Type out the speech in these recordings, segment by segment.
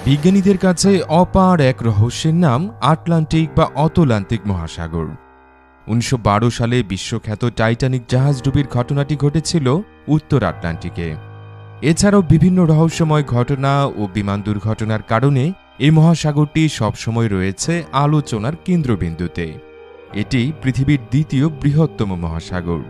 বিজ্ঞানীদের কাছে অপার এক রহস্যের নাম আটলান্টিক বা অতলান্তিক মহাসাগর। ১৯১২ সালে বিশ্বখ্যাত টাইটানিক জাহাজডুবির ঘটনাটি ঘটেছিল উত্তর আটলান্টিকে। এছাড়াও বিভিন্ন রহস্যময় ঘটনা ও বিমান দুর্ঘটনার কারণে এই মহাসাগরটি সবসময় রয়েছে আলোচনার কেন্দ্রবিন্দুতে। এটি পৃথিবীর দ্বিতীয় বৃহত্তম মহাসাগর।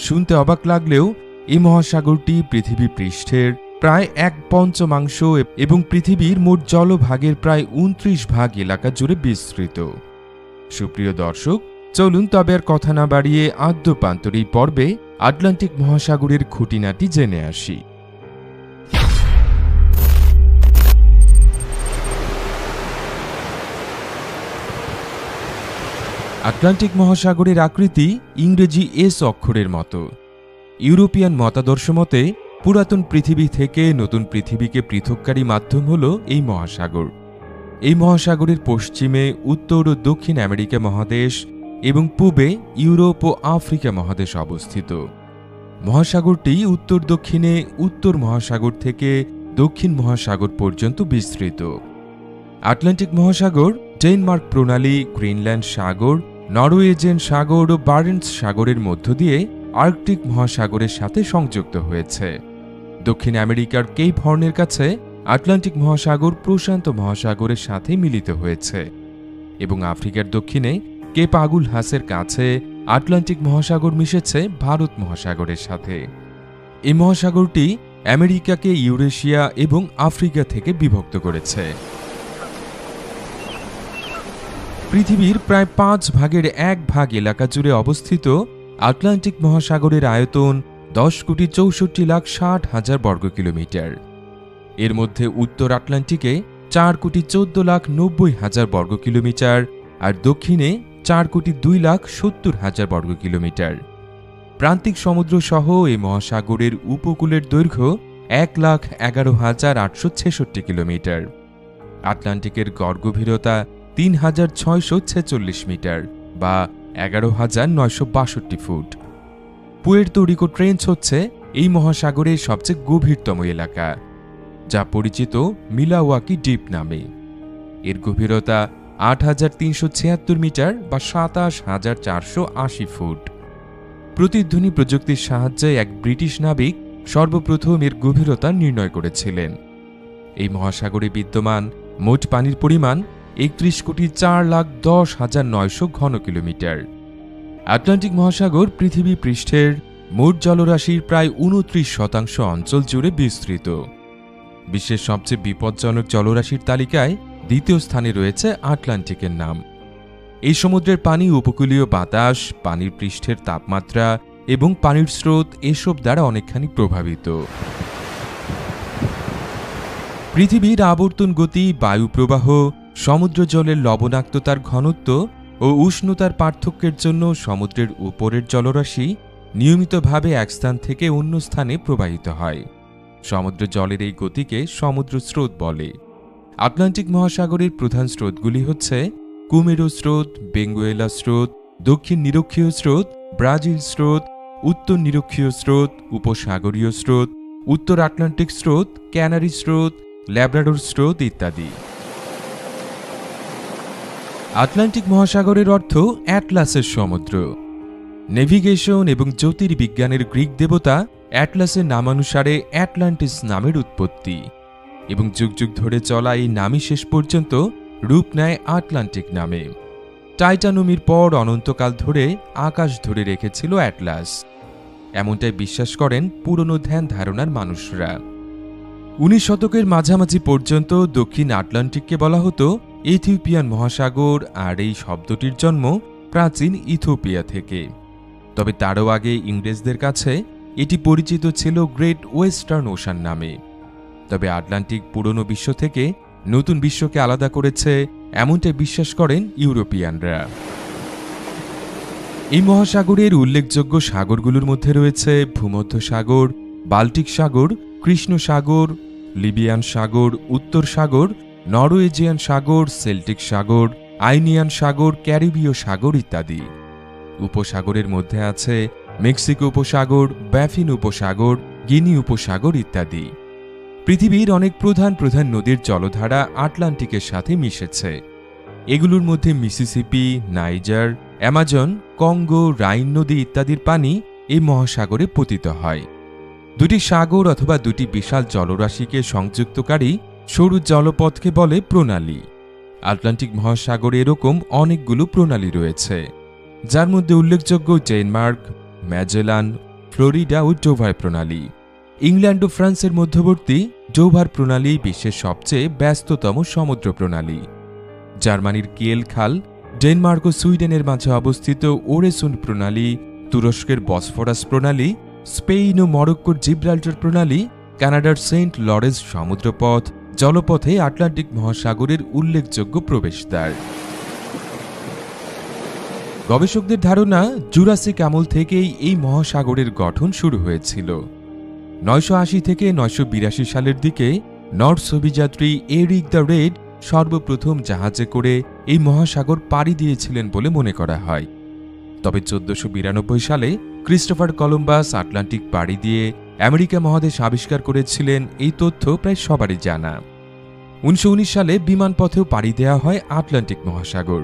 শুনতে অবাক লাগলেও এই মহাসাগরটি পৃথিবী পৃষ্ঠের প্রায় ১/৫ এবং পৃথিবীর মোট জলভাগের প্রায় ২৯ ভাগ এলাকা জুড়ে বিস্তৃত। সুপ্রিয় দর্শক, চলুন তবে আর কথা না বাড়িয়ে আদ্যপ্রান্তর এই পর্বে আটলান্টিক মহাসাগরের খুঁটিনাটি জেনে আসি। আটলান্টিক মহাসাগরের আকৃতি ইংরেজি এস অক্ষরের মতো। ইউরোপিয়ান মতাদর্শ মতে পুরাতন পৃথিবী থেকে নতুন পৃথিবীকে পৃথককারী মাধ্যম হল এই মহাসাগর। এই মহাসাগরের পশ্চিমে উত্তর ও দক্ষিণ আমেরিকা মহাদেশ এবং পূবে ইউরোপ ও আফ্রিকা মহাদেশ অবস্থিত। মহাসাগরটি উত্তর দক্ষিণে উত্তর মহাসাগর থেকে দক্ষিণ মহাসাগর পর্যন্ত বিস্তৃত। আটলান্টিক মহাসাগর ডেনমার্ক প্রণালী, গ্রিনল্যান্ড সাগর, নরওয়েজিয়ান সাগর ও বারেন্টস সাগরের মধ্য দিয়ে আর্কটিক মহাসাগরের সাথে সংযুক্ত হয়েছে। দক্ষিণ আমেরিকার কেপ হর্নের কাছে আটলান্টিক মহাসাগর প্রশান্ত মহাসাগরের সাথে মিলিত হয়েছে এবং আফ্রিকার দক্ষিণে কেপ আগুল হাসের কাছে আটলান্টিক মহাসাগর মিশেছে ভারত মহাসাগরের সাথে। এই মহাসাগরটি আমেরিকাকে ইউরেশিয়া এবং আফ্রিকা থেকে বিভক্ত করেছে। পৃথিবীর প্রায় ৫ ভাগের ১ ভাগ এলাকা জুড়ে অবস্থিত আটলান্টিক মহাসাগরের আয়তন ১০,৬৪,৬০,০০০ বর্গ কিলোমিটার। এর মধ্যে উত্তর আটলান্টিকে ৪,১৪,৯০,০০০ বর্গ কিলোমিটার আর দক্ষিণে ৪,২,৭০,০০০ বর্গ কিলোমিটার। প্রান্তিক সমুদ্র সহ এই মহাসাগরের উপকূলের দৈর্ঘ্য ১,১১,৮৬৬ কিলোমিটার। আটলান্টিকের গড় গভীরতা ৩,৬৪৬ মিটার বা ১১,৯৬২ ফুট। পুয়ের্তো রিকো ট্রেঞ্চ হচ্ছে এই মহাসাগরের সবচেয়ে গভীরতম এলাকা, যা পরিচিত মিলাওয়াকি দ্বীপ নামে। এর গভীরতা ৮,৩৭৬ মিটার বা ২৭,৪৮০ ফুট। প্রতিধ্বনি প্রযুক্তির সাহায্যে এক ব্রিটিশ নাবিক সর্বপ্রথম এর গভীরতা নির্ণয় করেছিলেন। এই মহাসাগরে বিদ্যমান মোট পানির পরিমাণ ৩১,৪,১০,৯০০ ঘন কিলোমিটার। আটলান্টিক মহাসাগর পৃথিবী পৃষ্ঠের মোট জলরাশির প্রায় ২৯% অঞ্চল জুড়ে বিস্তৃত। বিশ্বের সবচেয়ে বিপজ্জনক জলরাশির তালিকায় দ্বিতীয় স্থানে রয়েছে আটলান্টিকের নাম। এই সমুদ্রের পানি, উপকূলীয় বাতাস, পানির পৃষ্ঠের তাপমাত্রা এবং পানির স্রোত এসব দ্বারা অনেকখানি প্রভাবিত। পৃথিবীর আবর্তন গতি, বায়ু প্রবাহ, সমুদ্র জলের লবণাক্ততার ঘনত্ব ও উষ্ণতার পার্থক্যের জন্য সমুদ্রের উপরের জলরাশি নিয়মিতভাবে এক স্থান থেকে অন্য স্থানে প্রবাহিত হয়। সমুদ্র জলের এই গতিকে সমুদ্র স্রোত বলে। আটলান্টিক মহাসাগরের প্রধান স্রোতগুলি হচ্ছে কুমেরো স্রোত, বেঙ্গুয়েলা স্রোত, দক্ষিণ নিরক্ষীয় স্রোত, ব্রাজিল স্রোত, উত্তর নিরক্ষীয় স্রোত, উপসাগরীয় স্রোত, উত্তর আটলান্টিক স্রোত, ক্যানারি স্রোত, ল্যাব্রাডোর স্রোত ইত্যাদি। আটলান্টিক মহাসাগরের অর্থ অ্যাটলাসের সমুদ্র। নেভিগেশন এবং জ্যোতির্বিজ্ঞানের গ্রিক দেবতা অ্যাটলাসের নামানুসারে অ্যাটলান্টিস নামের উৎপত্তি এবং যুগ যুগ ধরে চলা এই নামই শেষ পর্যন্ত রূপ নেয় আটলান্টিক নামে। টাইটানমির পর অনন্তকাল ধরে আকাশ ধরে রেখেছিল অ্যাটলাস, এমনটাই বিশ্বাস করেন পুরনো ধ্যান ধারণার মানুষরা। ১৯ শতকের মাঝামাঝি পর্যন্ত দক্ষিণ আটলান্টিককে বলা হতো ইথিওপিয়ান মহাসাগর, আর এই শব্দটির জন্ম প্রাচীন ইথিওপিয়া থেকে। তবে তারও আগে ইংরেজদের কাছে এটি পরিচিত ছিল গ্রেট ওয়েস্টার্ন ওশান নামে। তবে আটলান্টিক পুরনো বিশ্ব থেকে নতুন বিশ্বকে আলাদা করেছে, এমনটাই বিশ্বাস করেন ইউরোপিয়ানরা। এই মহাসাগরের উল্লেখযোগ্য সাগরগুলোর মধ্যে রয়েছে ভূমধ্য সাগর, বাল্টিক সাগর, কৃষ্ণ সাগর, লিবিয়ান সাগর, উত্তর সাগর, নরওয়েজিয়ান সাগর, সেল্টিক সাগর, আইনিয়ান সাগর, ক্যারিবীয় সাগর ইত্যাদি। উপসাগরের মধ্যে আছে মেক্সিকো উপসাগর, ব্যাফিন উপসাগর, গিনি উপসাগর ইত্যাদি। পৃথিবীর অনেক প্রধান প্রধান নদীর জলধারা আটলান্টিকের সাথে মিশেছে। এগুলোর মধ্যে মিসিসিপি, নাইজার, অ্যামাজন, কঙ্গো, রাইন নদী ইত্যাদির পানি এই মহাসাগরে পতিত হয়। দুটি সাগর অথবা দুটি বিশাল জলরাশিকে সংযুক্তকারী সরু জলপথকে বলে প্রণালী। আটলান্টিক মহাসাগরে এরকম অনেকগুলো প্রণালী রয়েছে, যার মধ্যে উল্লেখযোগ্য ডেনমার্ক, ম্যাজেলান, ফ্লোরিডা ও ডোভার প্রণালী। ইংল্যান্ড ও ফ্রান্সের মধ্যবর্তী ডোভার প্রণালী বিশ্বের সবচেয়ে ব্যস্ততম সমুদ্র প্রণালী। জার্মানির কিয়েল খাল, ডেনমার্ক ও সুইডেনের মাঝে অবস্থিত ওরেসুন্ড প্রণালী, তুরস্কের বসফরাস প্রণালী, স্পেন ও মরক্কোর জিব্রাল্টার প্রণালী, কানাডার সেন্ট লরেন্স সমুদ্রপথ জলপথে আটলান্টিক মহাসাগরের উল্লেখযোগ্য প্রবেশদ্বার। গবেষকদের ধারণা, জুরাসিক আমল থেকেই এই মহাসাগরের গঠন শুরু হয়েছিল। 980 থেকে 982 সালের দিকে নর্থ অভিযাত্রী এরিক দ্য রেড সর্বপ্রথম জাহাজে করে এই মহাসাগর পাড়ি দিয়েছিলেন বলে মনে করা হয়। তবে 1492 সালে ক্রিস্টোফার কলম্বাস আটলান্টিক পাড়ি দিয়ে আমেরিকা মহাদেশ আবিষ্কার করেছিলেন, এই তথ্য প্রায় সবারই জানা। 1919 সালে বিমানপথেও পাড়ি দেওয়া হয় আটলান্টিক মহাসাগর।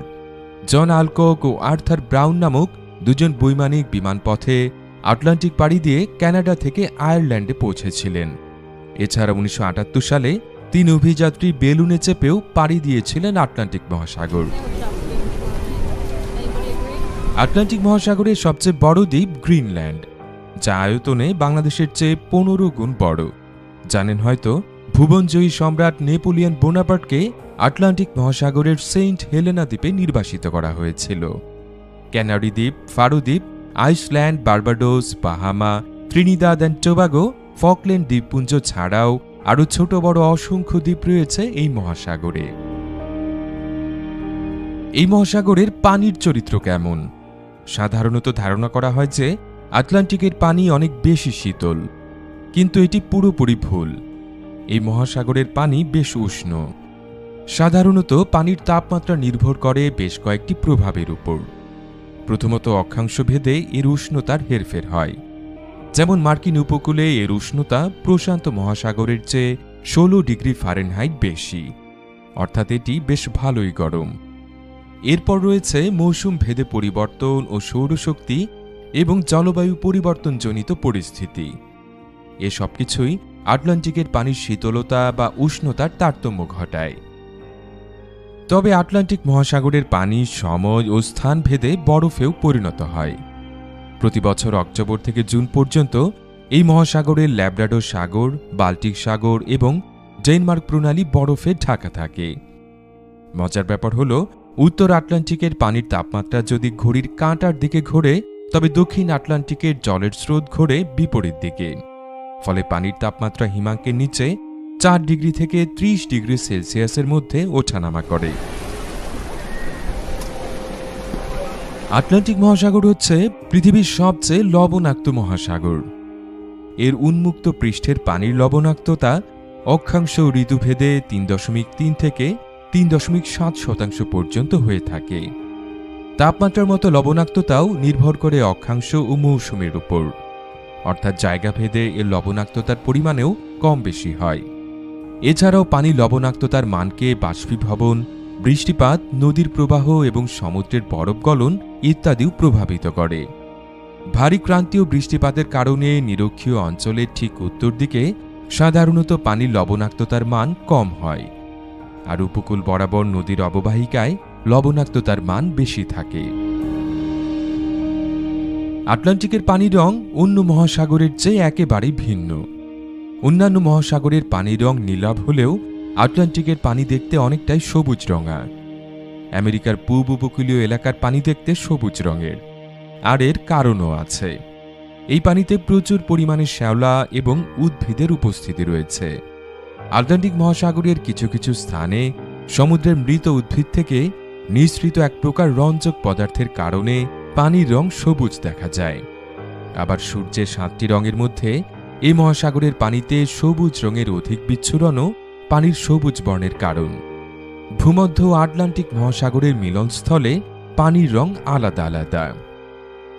জন আলকক ও আর্থার ব্রাউন নামক দুজন বৈমানিক বিমানপথে আটলান্টিক পাড়ি দিয়ে কানাডা থেকে আয়ারল্যান্ডে পৌঁছেছিলেন। এছাড়া 1978 সালে 3 অভিযাত্রী বেলুনে চেপেও পাড়ি দিয়েছিলেন আটলান্টিক মহাসাগর। আটলান্টিক মহাসাগরের সবচেয়ে বড় দ্বীপ গ্রিনল্যান্ড, যা আয়তনে বাংলাদেশের চেয়ে 15 গুণ বড়। জানেন হয়তো, ভুবনজয়ী সম্রাট নেপোলিয়ন বোনাপার্টকে আটলান্টিক মহাসাগরের সেন্ট হেলেনা দ্বীপে নির্বাসিত করা হয়েছিল। ক্যানারি দ্বীপ, ফারো দ্বীপ, Iceland, Barbados, Bahama, Trinidad and Tobago, Falkland দ্বীপপুঞ্জ ছাড়াও আরও ছোট বড় অসংখ্য দ্বীপ রয়েছে এই মহাসাগরে। এই মহাসাগরের পানির চরিত্র কেমন? সাধারণত ধারণা করা হয় যে আটলান্টিকের পানি অনেক বেশি শীতল, কিন্তু এটি পুরোপুরি ভুল। এই মহাসাগরের পানি বেশ উষ্ণ। সাধারণত পানির তাপমাত্রা নির্ভর করে বেশ কয়েকটি প্রভাবের উপর। প্রথমত, অক্ষাংশ ভেদে এর উষ্ণতার হেরফের হয়। যেমন মার্কিন উপকূলে এর উষ্ণতা প্রশান্ত মহাসাগরের চেয়ে 16 ডিগ্রি ফারেনহাইট বেশি, অর্থাৎ এটি বেশ ভালোই গরম। এরপর রয়েছে মৌসুম ভেদে পরিবর্তন ও সৌরশক্তি এবং জলবায়ু পরিবর্তনজনিত পরিস্থিতি। এ সবকিছুই আটলান্টিকের পানির শীতলতা বা উষ্ণতার তারতম্য ঘটায়। তবে আটলান্টিক মহাসাগরের পানি সময় ও স্থান ভেদে বরফেও পরিণত হয়। প্রতি বছর অক্টোবর থেকে জুন পর্যন্ত এই মহাসাগরের ল্যাব্রাডোর সাগর, বাল্টিক সাগর এবং ডেনমার্ক প্রণালী বরফে ঢাকা থাকে। মজার ব্যাপার হল, উত্তর আটলান্টিকের পানির তাপমাত্রা যদি ঘড়ির কাঁটার দিকে ঘোরে, তবে দক্ষিণ আটলান্টিকের জলের স্রোত ঘোরে বিপরীত দিকে। ফলে পানির তাপমাত্রা হিমাঙ্কের নিচে 4 ডিগ্রি থেকে 30 ডিগ্রি সেলসিয়াসের মধ্যে ওঠানামা করে। আটলান্টিক মহাসাগর হচ্ছে পৃথিবীর সবচেয়ে লবণাক্ত মহাসাগর। এর উন্মুক্ত পৃষ্ঠের পানির লবণাক্ততা অক্ষাংশ ঋতুভেদে 3.3 থেকে 3.7% পর্যন্ত হয়ে থাকে। তাপমাত্রার মতো লবণাক্ততাও নির্ভর করে অক্ষাংশ ও মৌসুমের উপর, অর্থাৎ জায়গাভেদে এর লবণাক্ততার পরিমাণেও কম বেশি হয়। এছাড়াও পানি লবণাক্ততার মানকে বাষ্পীভবন, বৃষ্টিপাত, নদীর প্রবাহ এবং সমুদ্রের বরফ গলন ইত্যাদিও প্রভাবিত করে। ভারী ক্রান্তীয় বৃষ্টিপাতের কারণে নিরক্ষীয় অঞ্চলের ঠিক উত্তর দিকে সাধারণত পানির লবণাক্ততার মান কম হয়, আর উপকূল বরাবর নদীর অববাহিকায় লবণাক্ততার মান বেশি থাকে। আটলান্টিকের পানির রং অন্য মহাসাগরের চেয়ে একেবারেই ভিন্ন। অন্যান্য মহাসাগরের পানির রং নীলাভ হলেও আটলান্টিকের পানি দেখতে অনেকটাই সবুজ রঙা। আমেরিকার পূর্ব উপকূলীয় এলাকার পানি দেখতে সবুজ রঙের, আর এর কারণও আছে। এই পানিতে প্রচুর পরিমাণে শ্যাওলা এবং উদ্ভিদের উপস্থিতি রয়েছে। আটলান্টিক মহাসাগরের কিছু কিছু স্থানে সমুদ্রের মৃত উদ্ভিদ থেকে নিঃসৃত এক প্রকার রঞ্জক পদার্থের কারণে পানির রং সবুজ দেখা যায়। আবার সূর্যের 7টি রঙের মধ্যে এই মহাসাগরের পানিতে সবুজ রঙের অধিক বিচ্ছুরণও পানির সবুজ বর্ণের কারণ। ভূমধ্য আটলান্টিক মহাসাগরের মিলনস্থলে পানির রং আলাদা আলাদা।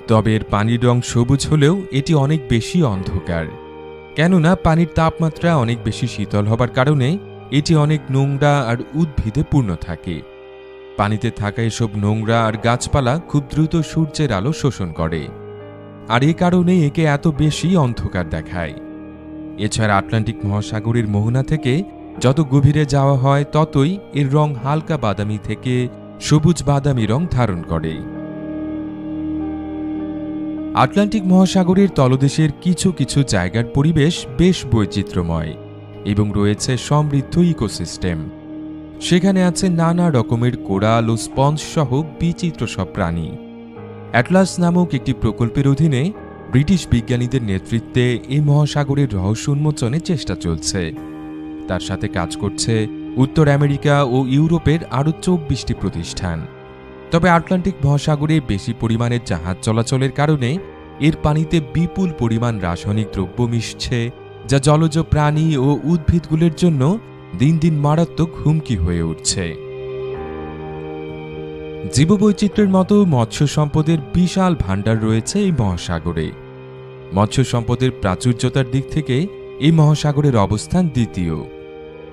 তবে এর পানির রং সবুজ হলেও এটি অনেক বেশি অন্ধকার। কেননা পানির তাপমাত্রা অনেক বেশি শীতল হবার কারণে এটি অনেক নোংরা আর উদ্ভিদে পূর্ণ থাকে। পানিতে থাকা এসব নোংরা আর গাছপালা খুব দ্রুত সূর্যের আলো শোষণ করে, আর এ কারণে একে এত বেশি অন্ধকার দেখায়। এছাড়া আটলান্টিক মহাসাগরের মোহনা থেকে যত গভীরে যাওয়া হয় ততই এর রং হালকা বাদামি থেকে সবুজ বাদামি রং ধারণ করে। আটলান্টিক মহাসাগরের তলদেশের কিছু কিছু জায়গার পরিবেশ বেশ বৈচিত্র্যময় এবং রয়েছে সমৃদ্ধ ইকোসিস্টেম। সেখানে আছে নানা রকমের কোরাল ও স্পঞ্জ সহ বিচিত্র সব প্রাণী। অ্যাটলাস নামক একটি প্রকল্পের অধীনে ব্রিটিশ বিজ্ঞানীদের নেতৃত্বে এই মহাসাগরের রহস্য উন্মোচনের চেষ্টা চলছে। তার সাথে কাজ করছে উত্তর আমেরিকা ও ইউরোপের আরও ২৪টি প্রতিষ্ঠান। তবে আটলান্টিক মহাসাগরে বেশি পরিমাণের জাহাজ চলাচলের কারণে এর পানিতে বিপুল পরিমাণ রাসায়নিক দ্রব্য মিশছে, যা জলজ প্রাণী ও উদ্ভিদগুলোর জন্য দিন দিন মারাত্মক হুমকি হয়ে উঠছে। জীববৈচিত্র্যের মতো মৎস্য সম্পদের বিশাল ভাণ্ডার রয়েছে এই মহাসাগরে। মৎস্য সম্পদের প্রাচুর্যতার দিক থেকে এই মহাসাগরের অবস্থান দ্বিতীয়।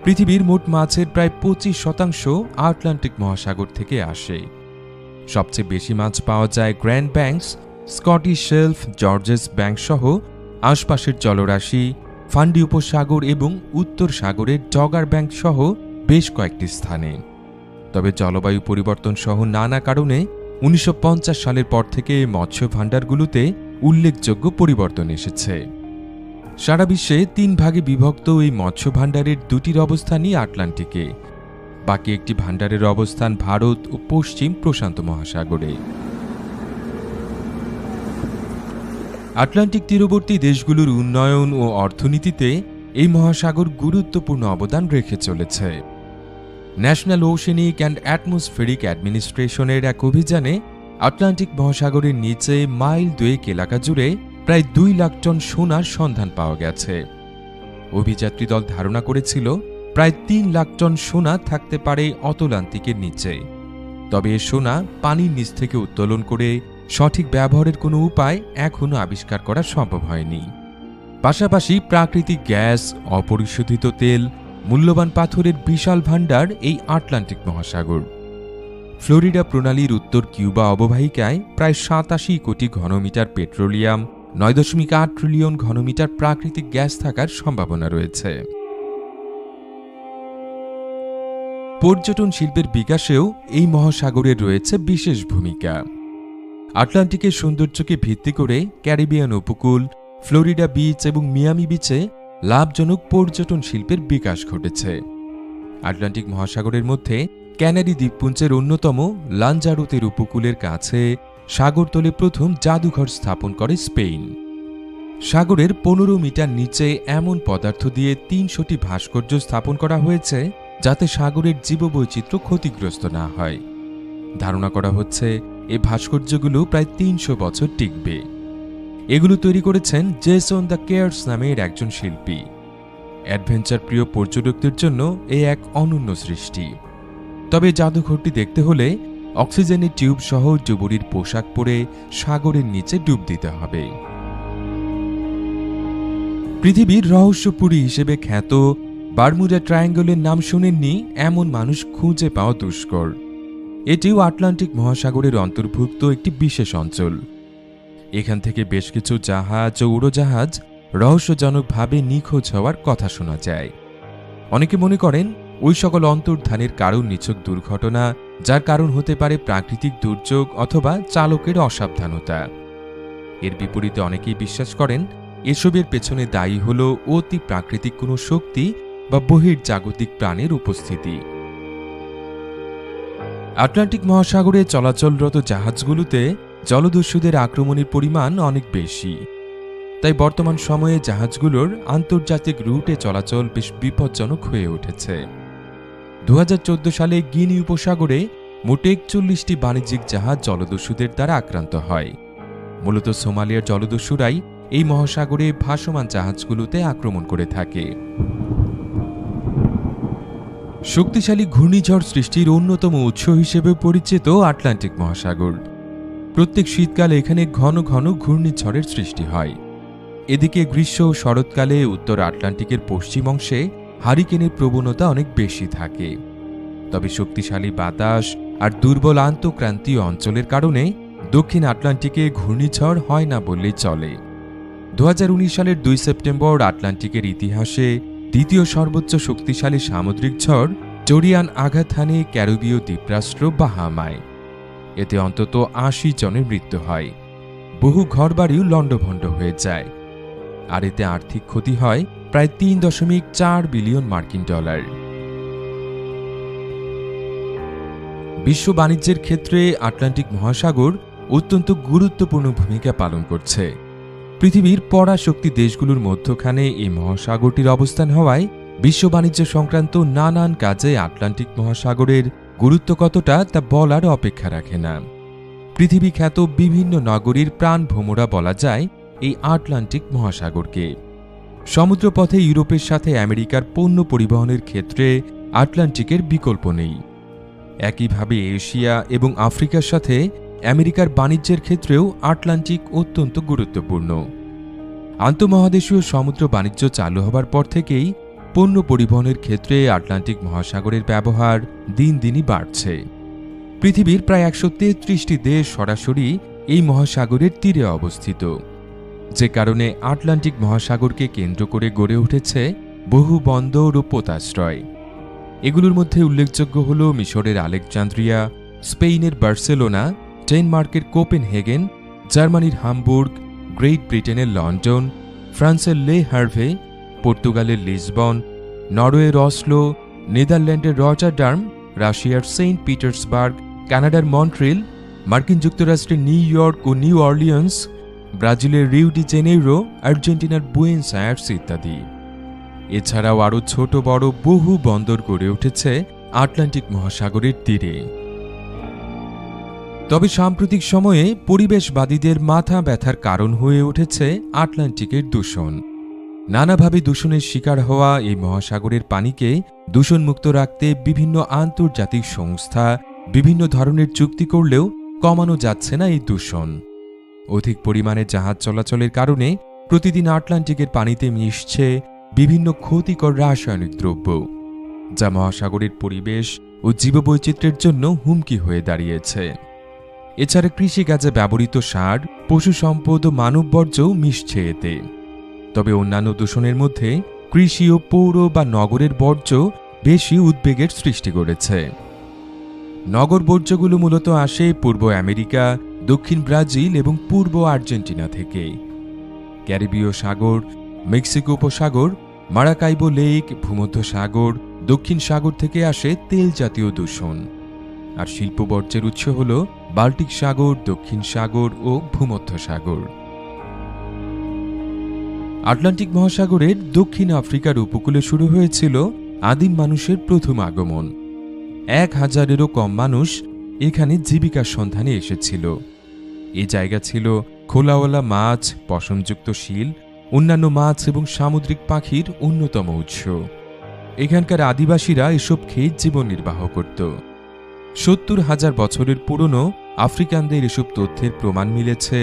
পৃথিবীর মোট মাছের প্রায় ২৫% আটলান্টিক মহাসাগর থেকে আসে। সবচেয়ে বেশি মাছ পাওয়া যায় Grand Banks, Scottish Shelf, Georges Bank সহ আশপাশের জলরাশি, ফান্ডি উপসাগর এবং উত্তর সাগরের ডগার ব্যাংক সহ বেশ কয়েকটি স্থানে। তবে জলবায়ু পরিবর্তন সহ নানা কারণে ১৯৫০ সালের পর থেকে মৎস্য ভাণ্ডারগুলোতে উল্লেখযোগ্য পরিবর্তন এসেছে। সারা বিশ্বে ৩ ভাগে বিভক্ত এই মৎস্য ভাণ্ডারের ২টির অবস্থানই আটলান্টিকে, বাকি একটি ভাণ্ডারের অবস্থান ভারত ও পশ্চিম প্রশান্ত মহাসাগরে। আটলান্টিক তীরবর্তী দেশগুলোর উন্নয়ন ও অর্থনীতিতে এই মহাসাগর গুরুত্বপূর্ণ অবদান রেখে চলেছে। ন্যাশনাল ওশেনিক অ্যান্ড অ্যাটমসফেরিক অ্যাডমিনিস্ট্রেশনের এক অভিযানে আটলান্টিক মহাসাগরের নিচে মাইল ২ এলাকা জুড়ে প্রায় ২ লাখ টন সোনার সন্ধান পাওয়া গেছে। অভিযাত্রী দল ধারণা করেছিল প্রায় ৩ লাখ টন সোনা থাকতে পারে অতলান্তিকের নিচে। তবে এ সোনা পানির নিচ থেকে উত্তোলন করে সঠিক ব্যবহারের কোনো উপায় এখনও আবিষ্কার করা সম্ভব হয়নি। পাশাপাশি প্রাকৃতিক গ্যাস, অপরিশোধিত তেল, মূল্যবান পাথরের বিশাল ভাণ্ডার এই আটলান্টিক মহাসাগর। ফ্লোরিডা প্রণালীর উত্তর কিউবা অববাহিকায় প্রায় ৮৭ কোটি ঘনমিটার পেট্রোলিয়াম, ৯.৮ ট্রিলিয়ন ঘনমিটার প্রাকৃতিক গ্যাস থাকার সম্ভাবনা রয়েছে। পর্যটন শিল্পের বিকাশেও এই মহাসাগরের রয়েছে বিশেষ ভূমিকা। আটলান্টিকের সৌন্দর্যকে ভিত্তি করে ক্যারিবিয়ান উপকূল, ফ্লোরিডা বিচ এবং মিয়ামি বিচে লাভজনক পর্যটন শিল্পের বিকাশ ঘটেছে। আটলান্টিক মহাসাগরের মধ্যে ক্যানারি দ্বীপপুঞ্জের অন্যতম লাঞ্জারোতের উপকূলের কাছে সাগরতলে প্রথম জাদুঘর স্থাপন করে স্পেন। সাগরের ১৫ মিটার নিচে এমন পদার্থ দিয়ে ৩০০টি ভাস্কর্য স্থাপন করা হয়েছে যাতে সাগরের জীববৈচিত্র্য ক্ষতিগ্রস্ত না হয়। ধারণা করা হচ্ছে এই ভাস্কর্যগুলো প্রায় ৩০০ বছর টিকবে। এগুলো তৈরি করেছেন জেসন দ্য কেয়ার্স নামের একজন শিল্পী। অ্যাডভেঞ্চার প্রিয় পর্যটকদের জন্য এ এক অনন্য সৃষ্টি। তবে জাদুঘরটি দেখতে হলে অক্সিজেনের টিউব সহ ডুবুরির পোশাক পরে সাগরের নিচে ডুব দিতে হবে। পৃথিবীর রহস্যপুরী হিসেবে খ্যাত বারমুডা ট্রায়াঙ্গলের নাম শুনেননি এমন মানুষ খুঁজে পাওয়া দুষ্কর। এটিও আটলান্টিক মহাসাগরের অন্তর্ভুক্ত একটি বিশেষ অঞ্চল। এখান থেকে বেশ কিছু জাহাজ ও উড়োজাহাজ রহস্যজনকভাবে নিখোঁজ হওয়ার কথা শোনা যায়। অনেকে মনে করেন ওই সকল অন্তর্ধানের কারণ নিছক দুর্ঘটনা, যার কারণ হতে পারে প্রাকৃতিক দুর্যোগ অথবা চালকের অসাবধানতা। এর বিপরীতে অনেকেই বিশ্বাস করেন এসবের পেছনে দায়ী হল অতি প্রাকৃতিক কোনো শক্তি বা বহির্জাগতিক প্রাণের উপস্থিতি। আটলান্টিক মহাসাগরে চলাচলরত জাহাজগুলোতে জলদস্যুদের আক্রমণের পরিমাণ অনেক বেশি। তাই বর্তমান সময়ে জাহাজগুলোর আন্তর্জাতিক রুটে চলাচল বেশ বিপজ্জনক হয়ে উঠেছে। ২০১৪ সালে গিনি উপসাগরে মোট ৪১টি বাণিজ্যিক জাহাজ জলদস্যুদের দ্বারা আক্রান্ত হয়। মূলত সোমালিয়ার জলদস্যুরাই এই মহাসাগরে ভাসমান জাহাজগুলোতে আক্রমণ করে থাকে। শক্তিশালী ঘূর্ণিঝড় সৃষ্টির অন্যতম উৎস হিসেবে পরিচিত আটলান্টিক মহাসাগর। প্রত্যেক শীতকালে এখানে ঘন ঘন ঘূর্ণিঝড়ের সৃষ্টি হয়। এদিকে গ্রীষ্ম ও শরৎকালে উত্তর আটলান্টিকের পশ্চিম অংশে হারিকেনের প্রবণতা অনেক বেশি থাকে। তবে শক্তিশালী বাতাস আর দুর্বল আন্তঃক্রান্তীয় অঞ্চলের কারণে দক্ষিণ আটলান্টিকে ঘূর্ণিঝড় হয় না বললেই চলে। 2019 সালের 2 সেপ্টেম্বর আটলান্টিকের ইতিহাসে দ্বিতীয় সর্বোচ্চ শক্তিশালী সামুদ্রিক ঝড় ডোরিয়ান আঘাত হানে ক্যারিবীয় দ্বীপরাষ্ট্র বাহামায়। এতে অন্তত 80 জনের মৃত্যু হয়, বহু ঘরবাড়িও লণ্ডভণ্ড হয়ে যায়, আর এতে আর্থিক ক্ষতি হয় প্রায় 3.4 বিলিয়ন মার্কিন ডলার। বিশ্ব বাণিজ্যের ক্ষেত্রে আটলান্টিক মহাসাগর অত্যন্ত গুরুত্বপূর্ণ ভূমিকা পালন করছে। পৃথিবীর পরাশক্তি দেশগুলোর মধ্যখানে এই মহাসাগরটির অবস্থান হওয়ায় বিশ্ব বাণিজ্য সংক্রান্ত নানান কাজে আটলান্টিক মহাসাগরের গুরুত্ব কতটা তা বলার অপেক্ষা রাখে না। পৃথিবী খ্যাত বিভিন্ন নগরীর প্রাণভোমরা বলা যায় এই আটলান্টিক মহাসাগরকে। সমুদ্রপথে ইউরোপের সাথে আমেরিকার পণ্য পরিবহনের ক্ষেত্রে আটলান্টিকের বিকল্প নেই। একইভাবে এশিয়া এবং আফ্রিকার সাথে আমেরিকার বাণিজ্যের ক্ষেত্রেও আটলান্টিক অত্যন্ত গুরুত্বপূর্ণ। আন্তঃমহাদেশীয় সমুদ্র বাণিজ্য চালু হবার পর থেকেই পণ্য পরিবহনের ক্ষেত্রে আটলান্টিক মহাসাগরের ব্যবহার দিন দিনই বাড়ছে। পৃথিবীর প্রায় 133টি দেশ সরাসরি এই মহাসাগরের তীরে অবস্থিত, যে কারণে আটলান্টিক মহাসাগরকে কেন্দ্র করে গড়ে উঠেছে বহু বন্দর ও পোতাশ্রয়। এগুলোর মধ্যে উল্লেখযোগ্য হল মিশরের আলেকজান্দ্রিয়া, স্পেনের বার্সেলোনা, ডেনমার্কের কোপেনহেগেন, জার্মানির হামবুর্গ, গ্রেট ব্রিটেনের লন্ডন, ফ্রান্সের লে হার্ভে, পর্তুগালের লিসবন, নরওয়ের অসলো, নেদারল্যান্ডের রটারডাম, রাশিয়ার সেন্ট পিটার্সবার্গ, কানাডার মন্ট্রিল, মার্কিন যুক্তরাষ্ট্রের নিউ ইয়র্ক ও নিউ অর্লিয়ান্স, ব্রাজিলের রিও ডি জেনেইরো, আর্জেন্টিনার বুয়েন্স আয়ার্স ইত্যাদি। এছাড়াও আরও ছোট বড় বহু বন্দর গড়ে উঠেছে আটলান্টিক মহাসাগরের তীরে। তবে সাম্প্রতিক সময়ে পরিবেশবাদীদের মাথা ব্যথার কারণ হয়ে উঠেছে আটলান্টিকের দূষণ। নানাভাবে দূষণের শিকার হওয়া এই মহাসাগরের পানিকে দূষণমুক্ত রাখতে বিভিন্ন আন্তর্জাতিক সংস্থা বিভিন্ন ধরনের চুক্তি করলেও কমানো যাচ্ছে না এই দূষণ। অধিক পরিমাণে জাহাজ চলাচলের কারণে প্রতিদিন আটলান্টিকের পানিতে মিশছে বিভিন্ন ক্ষতিকর রাসায়নিক দ্রব্য, যা মহাসাগরের পরিবেশ ও জীববৈচিত্র্যের জন্য হুমকি হয়ে দাঁড়িয়েছে। এছাড়া কৃষিকাজে ব্যবহৃত সার, পশু সম্পদ ও মানব বর্জ্যও মিশছে এতে। তবে অন্যান্য দূষণের মধ্যে কৃষি ও পৌর বা নগরের বর্জ্য বেশি উদ্বেগের সৃষ্টি করেছে। নগর বর্জ্যগুলো মূলত আসে পূর্ব আমেরিকা, দক্ষিণ ব্রাজিল এবং পূর্ব আর্জেন্টিনা থেকে। ক্যারিবীয় সাগর, মেক্সিকো উপসাগর, মারাকাইবো লেক, ভূমধ্য সাগর, দক্ষিণ সাগর থেকে আসে তেল জাতীয় দূষণ। আর শিল্প বর্জ্যের উৎস হল বাল্টিক সাগর, দক্ষিণ সাগর ও ভূমধ্য সাগর। আটলান্টিক মহাসাগরের দক্ষিণ আফ্রিকার উপকূলে শুরু হয়েছিল আদিম মানুষের প্রথম আগমন। 1000-এরও কম মানুষ এখানে জীবিকার সন্ধানে এসেছিল। এ জায়গা ছিল খোলাওয়ালা মাছ, পশমযুক্ত শিল, অন্যান্য মাছ এবং সামুদ্রিক পাখির অন্যতম উৎস। এখানকার আদিবাসীরা এসব খেয়ে জীবন নির্বাহ করত। 70,000 বছরের পুরনো আফ্রিকানদের এসব তথ্যের প্রমাণ মিলেছে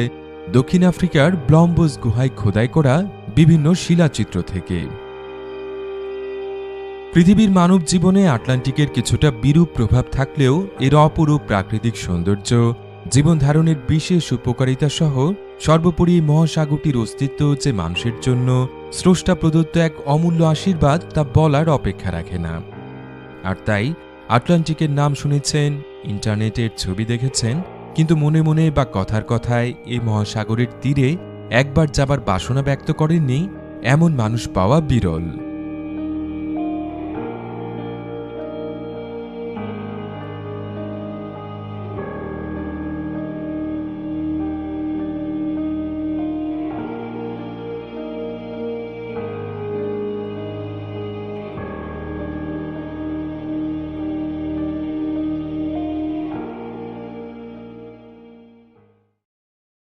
দক্ষিণ আফ্রিকার ব্লম্বোস গুহায় খোদাই করা বিভিন্ন শিলাচিত্র থেকে। পৃথিবীর মানব জীবনে আটলান্টিকের কিছুটা বিরূপ প্রভাব থাকলেও এর অপরূপ প্রাকৃতিক সৌন্দর্য, জীবনধারণের বিশেষ উপকারিতা সহ সর্বোপরি মহাসাগরটির অস্তিত্ব যে মানুষের জন্য স্রষ্টা প্রদত্ত এক অমূল্য আশীর্বাদ তা বলার অপেক্ষা রাখে না। আর তাই আটলান্টিকের নাম শুনেছেন, ইন্টারনেটের ছবি দেখেছেন, কিন্তু মনে মনে বা কথার কথায় এই মহাসাগরের তীরে একবার যাবার বাসনা ব্যক্ত করেননি এমন মানুষ পাওয়া বিরল।